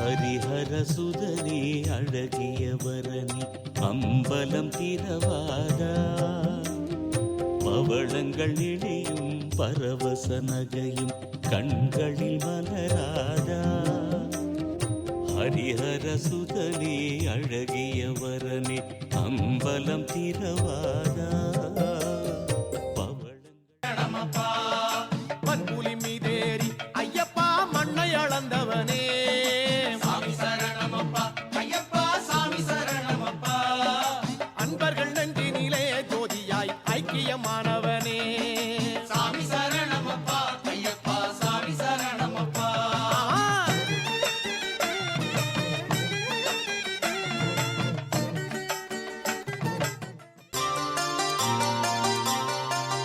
ஹரிஹர சுதனே அழகியவரணி அம்பலம் திரவாதா பவளங்கள் இணையும் பரவச நகையும் கண்களில் மலராதா ஹரிஹர சுதனே அழகியவரணி அம்பலம் திரவாதா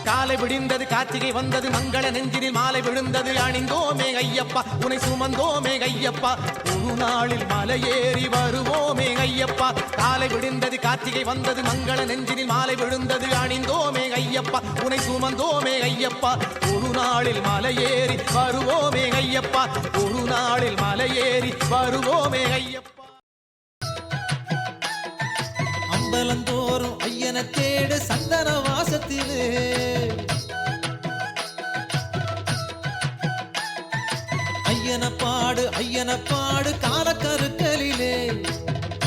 காலை விடிந்தது கார்த்திகை வந்தது மங்கள நெஞ்சினில் மாலை விழுந்தது அணிந்தோமே ஐயப்பா உனை சுமந்தோமே ஐயப்பா ஒரு நாளில் மலையேறி வருவோமே ஐயப்பா காலை விடிந்தது கார்த்திகை வந்தது மங்கள நெஞ்சினில் மாலை விழுந்தது அணிந்தோமே ஐயப்பா உனை சுமந்தோமே ஐயப்பா ஒரு நாளில் மலையேறி வருவோமே ஐயப்பா ஒரு நாளில் மலையேறி வருவோமே ஐயப்பா அம்பலந்தோறும் ஐயனை தேடு சந்தன வாசத்திலே ஐயன பாடு காலக்கருக்களிலே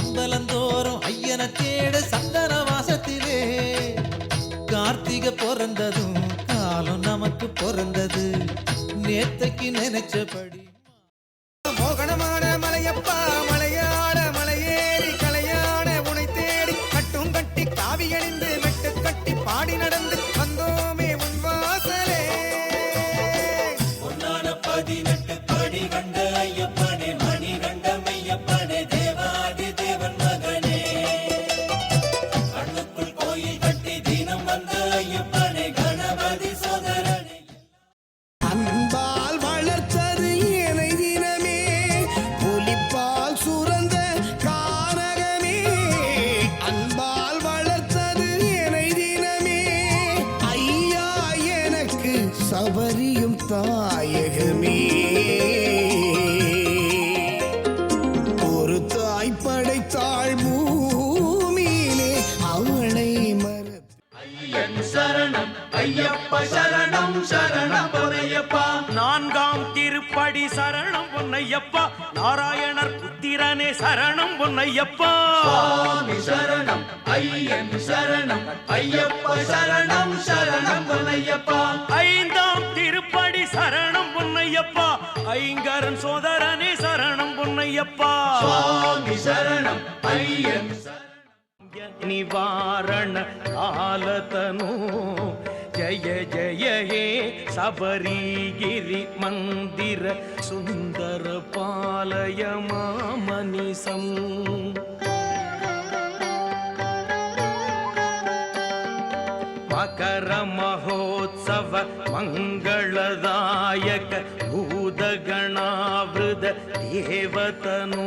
அம்பலந்தோறும் ஐயனை தேடு சந்தன வாசத்திலே கார்த்திகை பிறந்ததும் காலம் நமக்கு பிறந்தது நேத்தைக்கு நினைச்சபடி மோகனமான மலையப்பா மலையாள மலையேறி கலையான உனை தேடி கட்டும் கட்டி காவி அணிந்து மெட்டு கட்டி பாடி நடந்து வந்தோமே உன் வாசலே பொன்னான 18 படி கண்ட ஐயப்பனே மணி கண்ட மெய்யப்பனே தேவாதி தேவன் மகனே கண்ணுக்குள் கோயில் கட்டி தினம் வந்த ஐயப்பனே கணபதி சோதரனே அன்பால் வளர்த்தது ஏனை தினமே புலிப்பால் சுரந்த கானகமே அன்பால் வளர்த்தது ஏனை தினமே ஐயா எனக்கு சபரியும் தாயகமே ஒரு தாய் படைத்தாள் பூமியிலே அவளை ஐயன் சரணம் ஐயப்ப சரணம் சரணம் பொன்னையப்பா நான்காம் திருப்படி சரணம் பொன்னையப்பா நாராயணர் புத்திரனே சரணம் பொன்னையப்பா சுவாமி சரணம் ஐயன் சரணம் ஐயப்ப சரணம் சரணம் பொன்னையப்பா ஐந்தாம் திருப்படி சரணம் பொன்னையப்பா ஐங்கரன் சோதரனே சரணம் பொன்னையப்பா சுவாமி சரணம் ஐயன் நிவாரண காலதனு ஜய ஜய ஹே சபரிகிரி மந்திர சுந்தர பாலய மாமனிசம் மகர மகோத்சவ மங்களதாயக பூதகணாவிருத தேவதனு